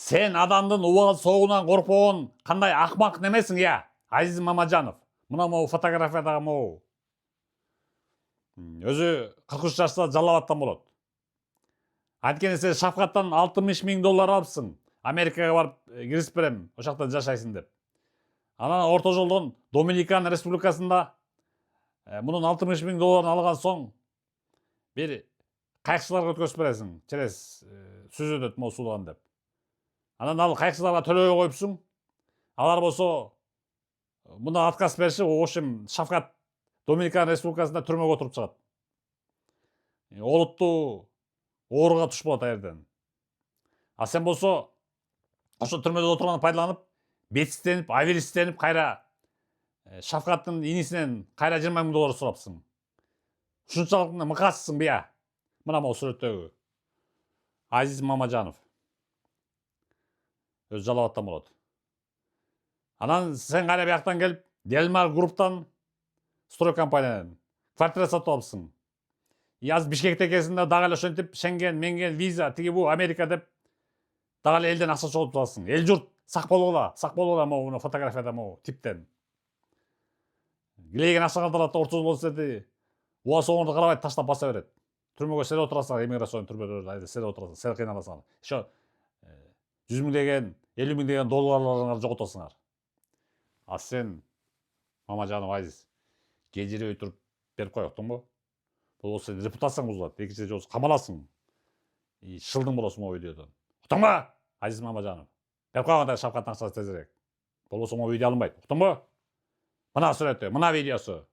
Сен адамдын убал соогунан коркпогон кандай акмак немесиң я, Азиз Мамажанов. Мына могу фотографиядагы могу. Өзү 43 жашта жалап аттан болот. Анткени сен Шавкаттан 60 000 доллар алыпсың. Америкага барып кирип берем, ошол жакта жашайсың деп. Анан орто жолдон Доминикан Республикасында мунун 60 000 долларын алган соң бир кайыкчыларга өткөзүп бересиң. Через сүзөдөт могу суулаган деп. Анан ал кайыкчыларга төлөбөй коюпсуң. Алар болсо мына отказ беришип, ошим Шавкат Доминикан Республикасында түрмөгө отуруп чыгат. Олуттуу ооруга туш болот аерден. А сен болсо ошо түрмөдө отурганды пайдаланып, бетиктенип, авиристенип, кайра Шавкаттын инисинен кайра 20 000 доллар сурапсың. Ушунчалык мыкаатсың бия. Мына могу сүрөттөгү Азиз Мамажанов. Өзү жалап аттан болот. Анан сен кайра бияктан келип, Делмар групптан строй компаниядан квартира сатып алыпсың. Азыр Бишкекте экенсиң да дагы эле ошентип Шенген, Менген, виза, тиги бу Америка деп дагы эле элден акча чогултуп аласың. Эл журт сак болгула могу фотографияда могу типтен. Килейген акча калтырат, орто болсо уа соңорду карабай таштап баса берет. Түрмөгө сен отурасың, эмиграцион түрмөдө сен отурасың, сен кыйналасың. Ошо 100 000 деген, 50 000 деген долларларыңарды жоготосуңар. А сен Мамажанов Азиз кежиребей туруп берип кой, уктуңбу? Бул сен репутацияң бузулат, экинчи жолу камаласың. Шылдың болосуң могу видеодон. Уктуңбу? Азиз Мамажанов. Берип кой андай Шавкаттын акчасы тезирээк. Болбосо могу видео алынбайт. Уктуңбу? Мына сүрөтү, мына видеосу.